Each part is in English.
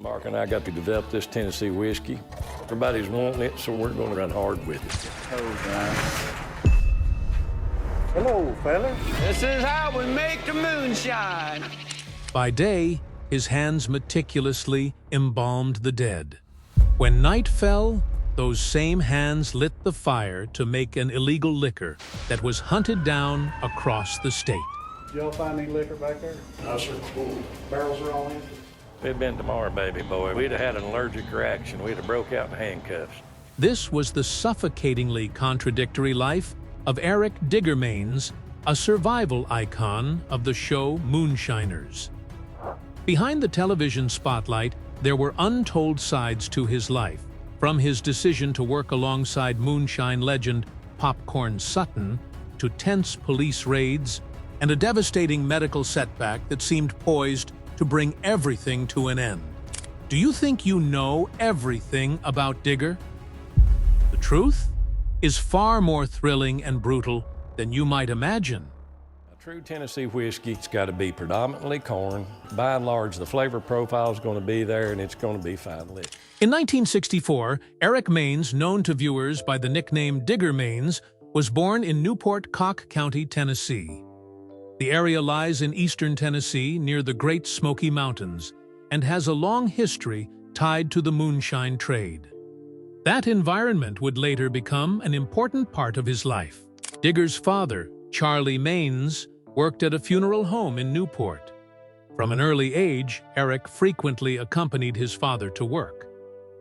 Mark and I got to develop this Tennessee whiskey. Everybody's wanting it, so we're going to run hard with it. Hello, fellas. This is how we make the moonshine. By day, his hands meticulously embalmed the dead. When night fell, those same hands lit the fire to make an illegal liquor that was hunted down across the state. Did y'all find any liquor back there? No, sir. Barrels are all empty. If it'd been tomorrow, baby boy, we'd have had an allergic reaction. We'd have broke out in handcuffs. This was the suffocatingly contradictory life of Eric Diggermains, a survival icon of the show Moonshiners. Behind the television spotlight, there were untold sides to his life, from his decision to work alongside moonshine legend Popcorn Sutton, to tense police raids, and a devastating medical setback that seemed poised to bring everything to an end. Do you think you know everything about Digger? The truth is far more thrilling and brutal than you might imagine. A true Tennessee whiskey, it's got to be predominantly corn. By and large, the flavor profile is going to be there, and it's going to be fine lit. In 1964, Eric Mains, known to viewers by the nickname Diggermains, was born in Newport, Cocke County, Tennessee. The area lies in eastern Tennessee near the Great Smoky Mountains and has a long history tied to the moonshine trade. That environment would later become an important part of his life. Digger's father, Charlie Mains, worked at a funeral home in Newport. From an early age, Eric frequently accompanied his father to work.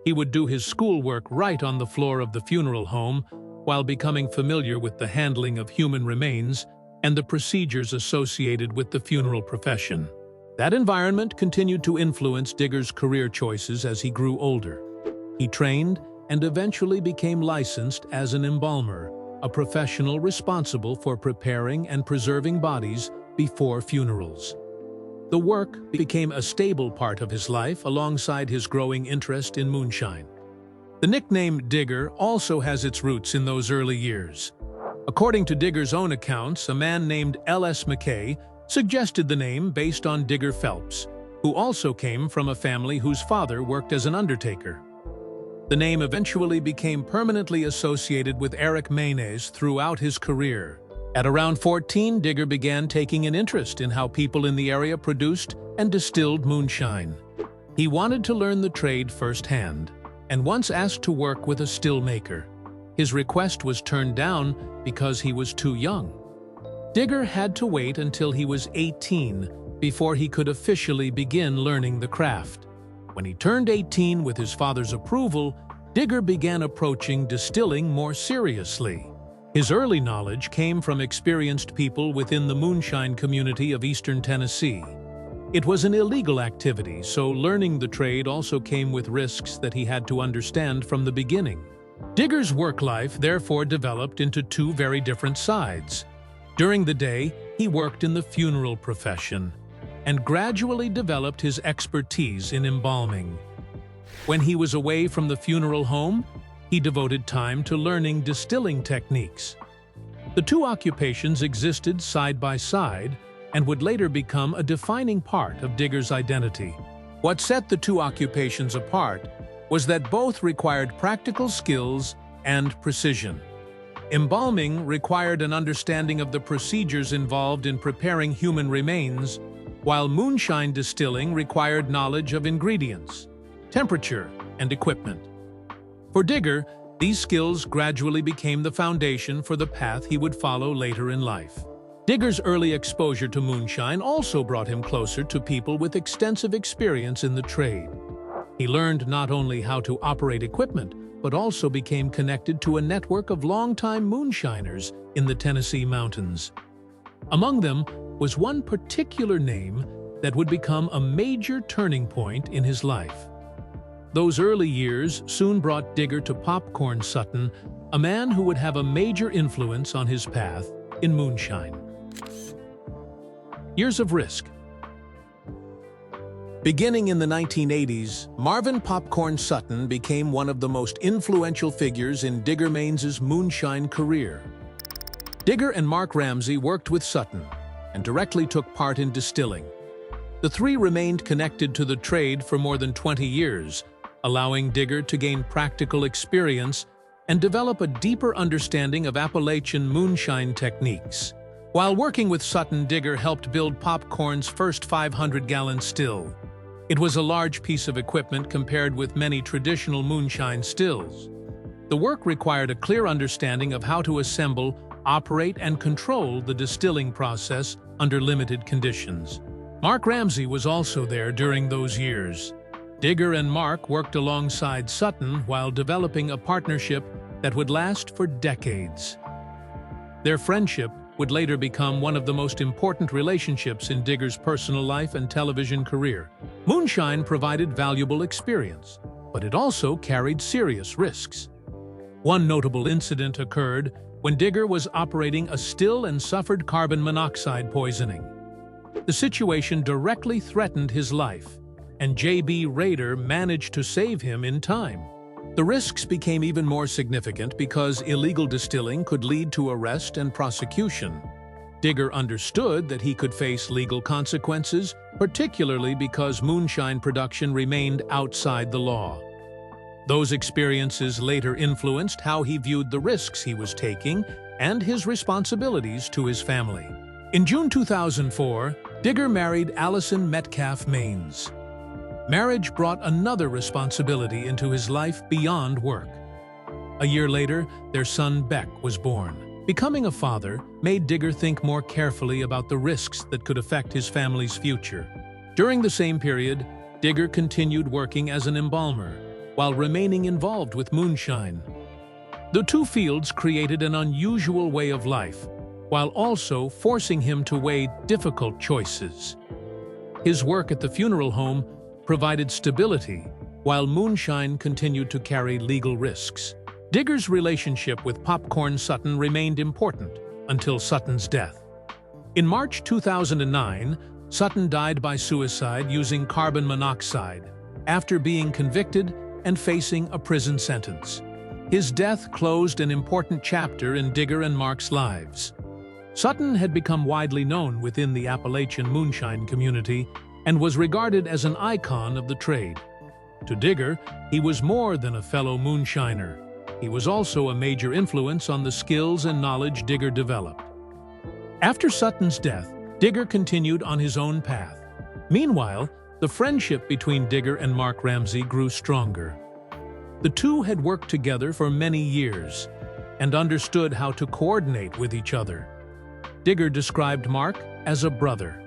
He would do his schoolwork right on the floor of the funeral home while becoming familiar with the handling of human remains and the procedures associated with the funeral profession. That environment continued to influence Digger's career choices as he grew older. He trained and eventually became licensed as an embalmer, a professional responsible for preparing and preserving bodies before funerals. The work became a stable part of his life alongside his growing interest in moonshine. The nickname Digger also has its roots in those early years. According to Digger's own accounts, a man named L.S. McKay suggested the name based on Digger Phelps, who also came from a family whose father worked as an undertaker. The name eventually became permanently associated with Eric Mains throughout his career. At around 14, Digger began taking an interest in how people in the area produced and distilled moonshine. He wanted to learn the trade firsthand, and once asked to work with a still maker. His request was turned down because he was too young. Digger had to wait until he was 18 before he could officially begin learning the craft. When he turned 18 with his father's approval, Digger began approaching distilling more seriously. His early knowledge came from experienced people within the moonshine community of eastern Tennessee. It was an illegal activity, so learning the trade also came with risks that he had to understand from the beginning. Digger's work life therefore developed into two very different sides. During the day, he worked in the funeral profession and gradually developed his expertise in embalming. When he was away from the funeral home, he devoted time to learning distilling techniques. The two occupations existed side by side and would later become a defining part of Digger's identity. What set the two occupations apart was that both required practical skills and precision. Embalming required an understanding of the procedures involved in preparing human remains, while moonshine distilling required knowledge of ingredients, temperature, and equipment. For Digger, these skills gradually became the foundation for the path he would follow later in life. Digger's early exposure to moonshine also brought him closer to people with extensive experience in the trade. He learned not only how to operate equipment, but also became connected to a network of longtime moonshiners in the Tennessee mountains. Among them was one particular name that would become a major turning point in his life. Those early years soon brought Digger to Popcorn Sutton, a man who would have a major influence on his path in moonshine. Years of risk. Beginning in the 1980s, Marvin Popcorn Sutton became one of the most influential figures in Digger Mains's moonshine career. Digger and Mark Ramsey worked with Sutton and directly took part in distilling. The three remained connected to the trade for more than 20 years, allowing Digger to gain practical experience and develop a deeper understanding of Appalachian moonshine techniques. While working with Sutton, Digger helped build Popcorn's first 500-gallon still. It was a large piece of equipment compared with many traditional moonshine stills. The work required a clear understanding of how to assemble, operate, and control the distilling process under limited conditions. Mark Ramsey was also there during those years. Digger and Mark worked alongside Sutton while developing a partnership that would last for decades. Their friendship would later become one of the most important relationships in Digger's personal life and television career. Moonshine provided valuable experience, but it also carried serious risks. One notable incident occurred when Digger was operating a still and suffered carbon monoxide poisoning. The situation directly threatened his life, and J.B. Rader managed to save him in time. The risks became even more significant because illegal distilling could lead to arrest and prosecution. Digger understood that he could face legal consequences, particularly because moonshine production remained outside the law. Those experiences later influenced how he viewed the risks he was taking and his responsibilities to his family. In June 2004, Digger married Allison Metcalf Maines. Marriage brought another responsibility into his life beyond work. A year later, their son Beck was born. Becoming a father made Digger think more carefully about the risks that could affect his family's future. During the same period, Digger continued working as an embalmer, while remaining involved with moonshine. The two fields created an unusual way of life, while also forcing him to weigh difficult choices. His work at the funeral home provided stability, while moonshine continued to carry legal risks. Digger's relationship with Popcorn Sutton remained important until Sutton's death. In March 2009, Sutton died by suicide using carbon monoxide after being convicted and facing a prison sentence. His death closed an important chapter in Digger and Mark's lives. Sutton had become widely known within the Appalachian moonshine community and was regarded as an icon of the trade. To Digger, he was more than a fellow moonshiner. He was also a major influence on the skills and knowledge Digger developed. After Sutton's death, Digger continued on his own path. Meanwhile, the friendship between Digger and Mark Ramsey grew stronger. The two had worked together for many years and understood how to coordinate with each other. Digger described Mark as a brother.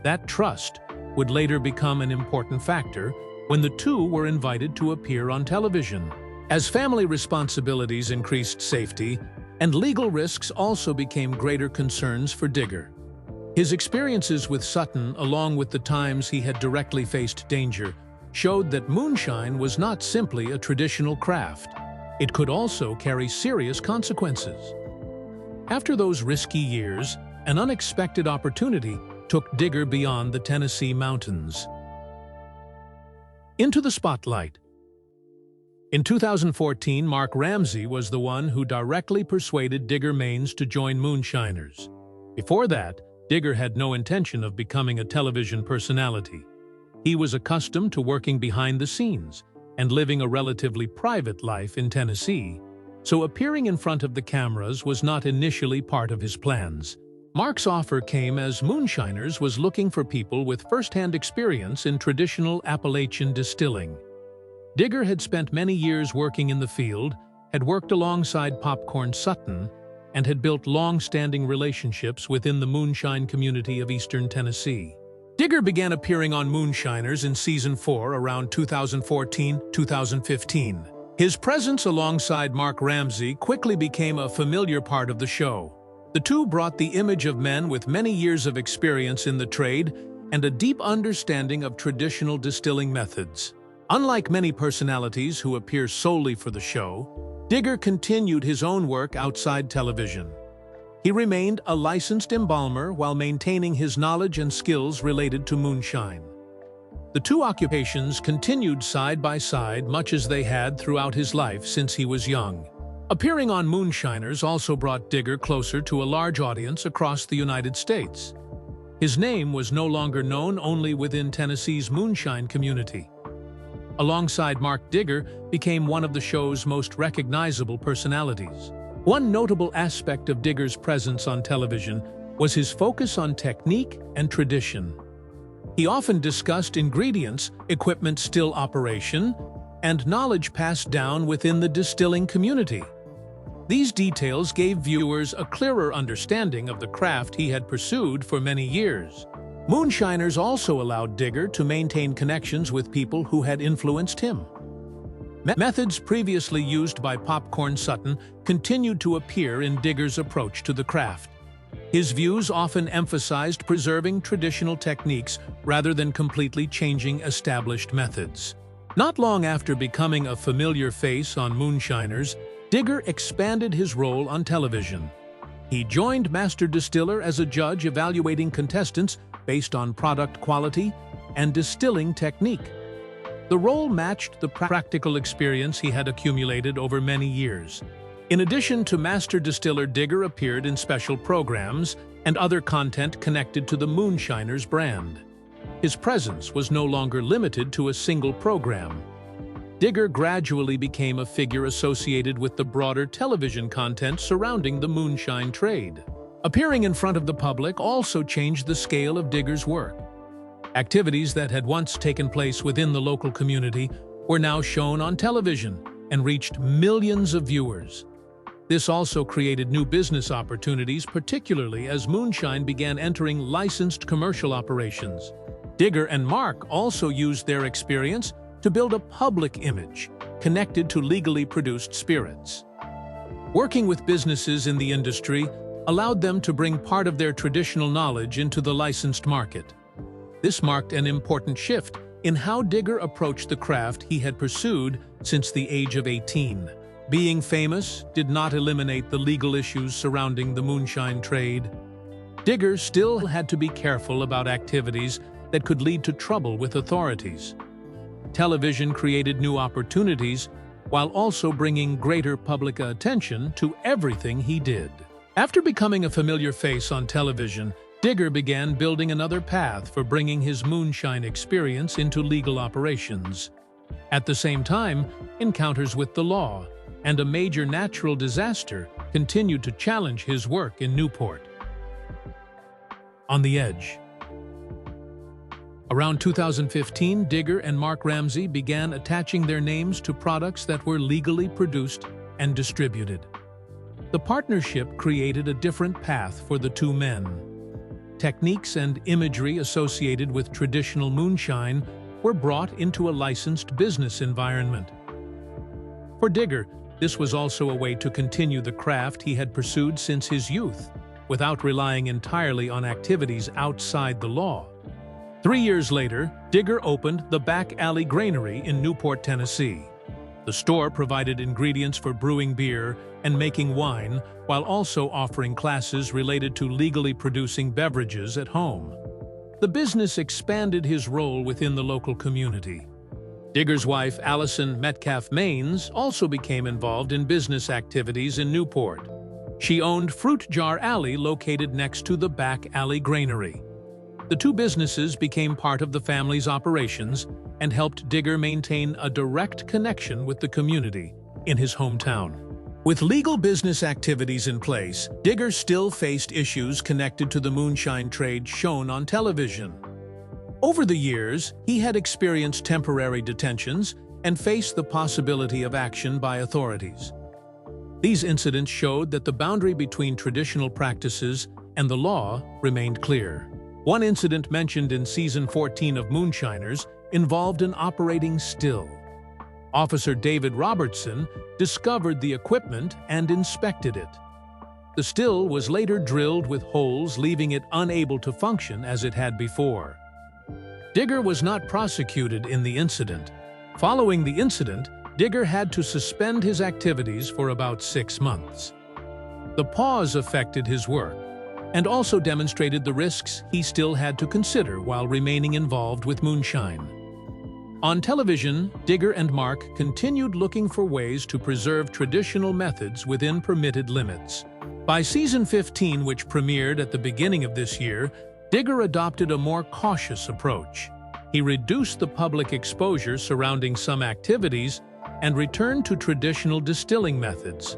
That trust would later become an important factor when the two were invited to appear on television. As family responsibilities increased, safety and legal risks also became greater concerns for Digger. His experiences with Sutton, along with the times he had directly faced danger, showed that moonshine was not simply a traditional craft. It could also carry serious consequences. After those risky years, an unexpected opportunity took Digger beyond the Tennessee mountains into the spotlight. In 2014, Mark Ramsey was the one who directly persuaded Digger Maines to join Moonshiners. Before that, Digger had no intention of becoming a television personality. He was accustomed to working behind the scenes and living a relatively private life in Tennessee, so appearing in front of the cameras was not initially part of his plans. Mark's offer came as Moonshiners was looking for people with first-hand experience in traditional Appalachian distilling. Digger had spent many years working in the field, had worked alongside Popcorn Sutton, and had built long-standing relationships within the moonshine community of eastern Tennessee. Digger began appearing on Moonshiners in Season 4 around 2014-2015. His presence alongside Mark Ramsey quickly became a familiar part of the show. The two brought the image of men with many years of experience in the trade and a deep understanding of traditional distilling methods. Unlike many personalities who appear solely for the show, Digger continued his own work outside television. He remained a licensed embalmer while maintaining his knowledge and skills related to moonshine. The two occupations continued side by side much as they had throughout his life since he was young. Appearing on Moonshiners also brought Digger closer to a large audience across the United States. His name was no longer known only within Tennessee's moonshine community. Alongside Mark, Digger became one of the show's most recognizable personalities. One notable aspect of Digger's presence on television was his focus on technique and tradition. He often discussed ingredients, equipment still operation, and knowledge passed down within the distilling community. These details gave viewers a clearer understanding of the craft he had pursued for many years. Moonshiners also allowed Digger to maintain connections with people who had influenced him. Methods previously used by Popcorn Sutton continued to appear in Digger's approach to the craft. His views often emphasized preserving traditional techniques rather than completely changing established methods. Not long after becoming a familiar face on Moonshiners, Digger expanded his role on television. He joined Master Distiller as a judge evaluating contestants based on product quality and distilling technique. The role matched the practical experience he had accumulated over many years. In addition to Master Distiller, Digger appeared in special programs and other content connected to the Moonshiners brand. His presence was no longer limited to a single program. Digger gradually became a figure associated with the broader television content surrounding the moonshine trade. Appearing in front of the public also changed the scale of Digger's work. Activities that had once taken place within the local community were now shown on television and reached millions of viewers. This also created new business opportunities, particularly as moonshine began entering licensed commercial operations. Digger and Mark also used their experience to build a public image connected to legally produced spirits. Working with businesses in the industry allowed them to bring part of their traditional knowledge into the licensed market. This marked an important shift in how Digger approached the craft he had pursued since the age of 18. Being famous did not eliminate the legal issues surrounding the moonshine trade. Digger still had to be careful about activities that could lead to trouble with authorities. Television created new opportunities while also bringing greater public attention to everything he did. After becoming a familiar face on television, Digger began building another path for bringing his moonshine experience into legal operations. At the same time, encounters with the law and a major natural disaster continued to challenge his work in Newport. On the edge. Around 2015, Digger and Mark Ramsey began attaching their names to products that were legally produced and distributed. The partnership created a different path for the two men. Techniques and imagery associated with traditional moonshine were brought into a licensed business environment. For Digger, this was also a way to continue the craft he had pursued since his youth, without relying entirely on activities outside the law. 3 years later, Digger opened the Back Alley Granary in Newport, Tennessee. The store provided ingredients for brewing beer and making wine, while also offering classes related to legally producing beverages at home. The business expanded his role within the local community. Digger's wife, Allison Metcalf Maines, also became involved in business activities in Newport. She owned Fruit Jar Alley located next to the Back Alley Granary. The two businesses became part of the family's operations and helped Digger maintain a direct connection with the community in his hometown. With legal business activities in place, Digger still faced issues connected to the moonshine trade shown on television. Over the years, he had experienced temporary detentions and faced the possibility of action by authorities. These incidents showed that the boundary between traditional practices and the law remained clear. One incident mentioned in Season 14 of Moonshiners involved an operating still. Officer David Robertson discovered the equipment and inspected it. The still was later drilled with holes, leaving it unable to function as it had before. Digger was not prosecuted in the incident. Following the incident, Digger had to suspend his activities for about 6 months. The pause affected his work and also demonstrated the risks he still had to consider while remaining involved with moonshine. On television, Digger and Mark continued looking for ways to preserve traditional methods within permitted limits. By Season 15, which premiered at the beginning of this year, Digger adopted a more cautious approach. He reduced the public exposure surrounding some activities and returned to traditional distilling methods.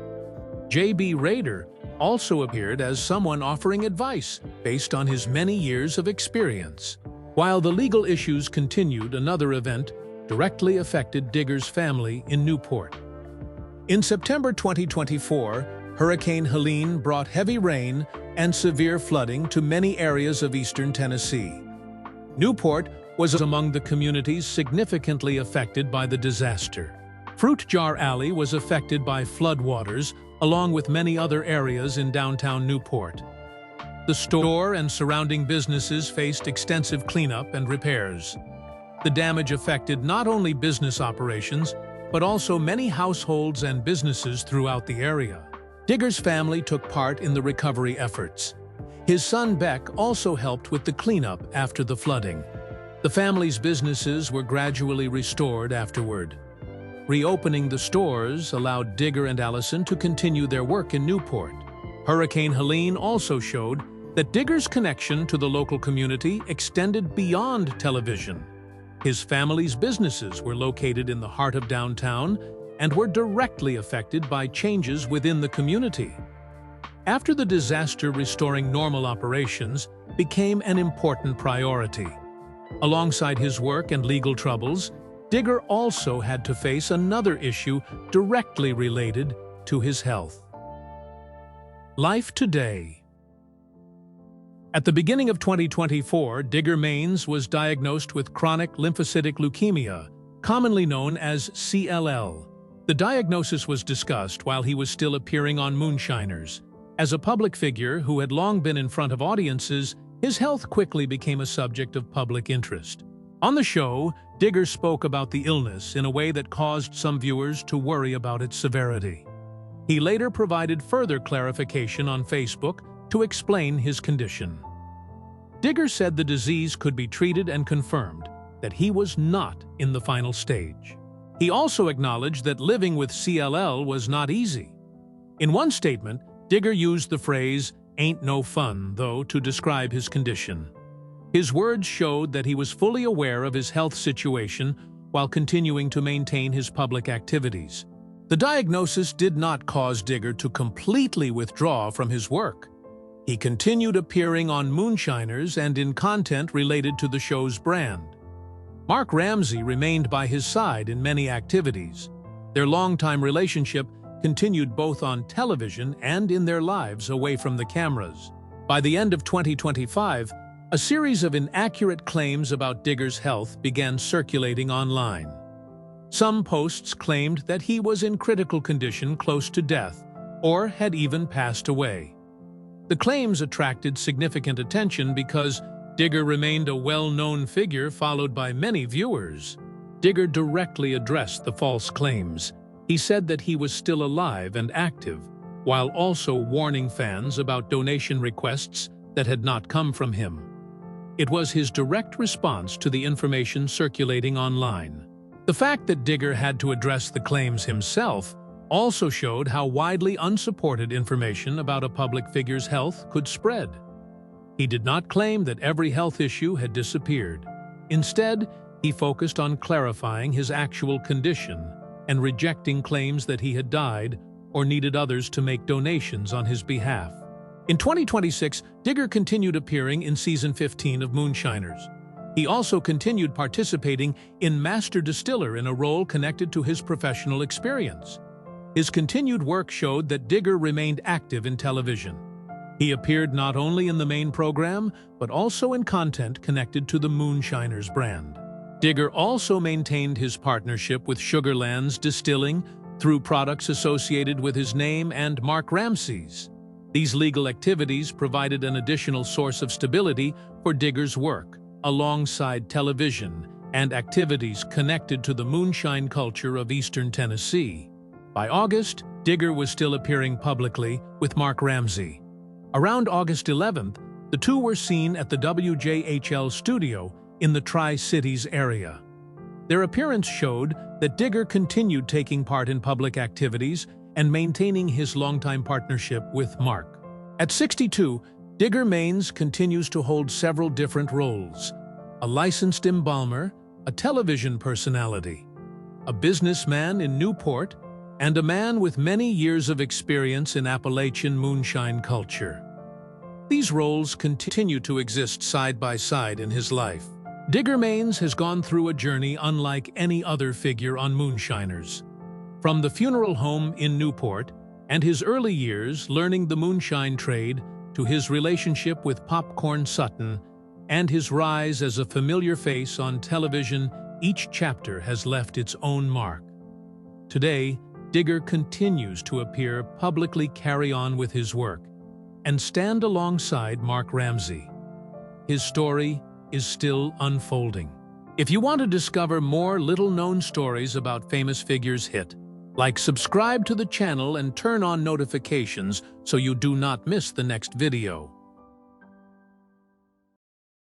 J.B. Rader also appeared as someone offering advice based on his many years of experience. While the legal issues continued, another event directly affected Digger's family in Newport. In September 2024, Hurricane Helene brought heavy rain and severe flooding to many areas of eastern Tennessee. Newport was among the communities significantly affected by the disaster. Fruit Jar Alley was affected by floodwaters, along with many other areas in downtown Newport. The store and surrounding businesses faced extensive cleanup and repairs. The damage affected not only business operations, but also many households and businesses throughout the area. Digger's family took part in the recovery efforts. His son Beck also helped with the cleanup after the flooding. The family's businesses were gradually restored afterward. Reopening the stores allowed Digger and Allison to continue their work in Newport. Hurricane Helene also showed that Digger's connection to the local community extended beyond television. His family's businesses were located in the heart of downtown and were directly affected by changes within the community. After the disaster, restoring normal operations became an important priority. Alongside his work and legal troubles, Digger also had to face another issue directly related to his health. Life today. At the beginning of 2024, Digger Maines was diagnosed with chronic lymphocytic leukemia, commonly known as CLL. The diagnosis was discussed while he was still appearing on Moonshiners. As a public figure who had long been in front of audiences, his health quickly became a subject of public interest. On the show, Digger spoke about the illness in a way that caused some viewers to worry about its severity. He later provided further clarification on Facebook to explain his condition. Digger said the disease could be treated and confirmed that he was not in the final stage. He also acknowledged that living with CLL was not easy. In one statement, Digger used the phrase, "ain't no fun," though, to describe his condition. His words showed that he was fully aware of his health situation while continuing to maintain his public activities. The diagnosis did not cause Digger to completely withdraw from his work. He continued appearing on Moonshiners and in content related to the show's brand. Mark Ramsey remained by his side in many activities. Their longtime relationship continued both on television and in their lives away from the cameras. By the end of 2025, a series of inaccurate claims about Digger's health began circulating online. Some posts claimed that he was in critical condition close to death, or had even passed away. The claims attracted significant attention because Digger remained a well-known figure followed by many viewers. Digger directly addressed the false claims. He said that he was still alive and active, while also warning fans about donation requests that had not come from him. It was his direct response to the information circulating online. The fact that Digger had to address the claims himself also showed how widely unsupported information about a public figure's health could spread. He did not claim that every health issue had disappeared. Instead, he focused on clarifying his actual condition and rejecting claims that he had died or needed others to make donations on his behalf. In 2026, Digger continued appearing in Season 15 of Moonshiners. He also continued participating in Master Distiller in a role connected to his professional experience. His continued work showed that Digger remained active in television. He appeared not only in the main program, but also in content connected to the Moonshiners brand. Digger also maintained his partnership with Sugarland's Distilling through products associated with his name and Mark Ramsey's. These legal activities provided an additional source of stability for Digger's work, alongside television and activities connected to the moonshine culture of eastern Tennessee. By August, Digger was still appearing publicly with Mark Ramsey. Around August 11th, the two were seen at the WJHL studio in the Tri-Cities area. Their appearance showed that Digger continued taking part in public activities and maintaining his longtime partnership with Mark. At 62, Digger Maines continues to hold several different roles: a licensed embalmer, a television personality, a businessman in Newport, and a man with many years of experience in Appalachian moonshine culture. These roles continue to exist side by side in his life. Digger Maines has gone through a journey unlike any other figure on Moonshiners. From the funeral home in Newport and his early years learning the moonshine trade to his relationship with Popcorn Sutton and his rise as a familiar face on television, each chapter has left its own mark. Today, Digger continues to appear publicly, carry on with his work, and stand alongside Mark Ramsey. His story is still unfolding. If you want to discover more little-known stories about famous figures, subscribe to the channel and turn on notifications so you do not miss the next video.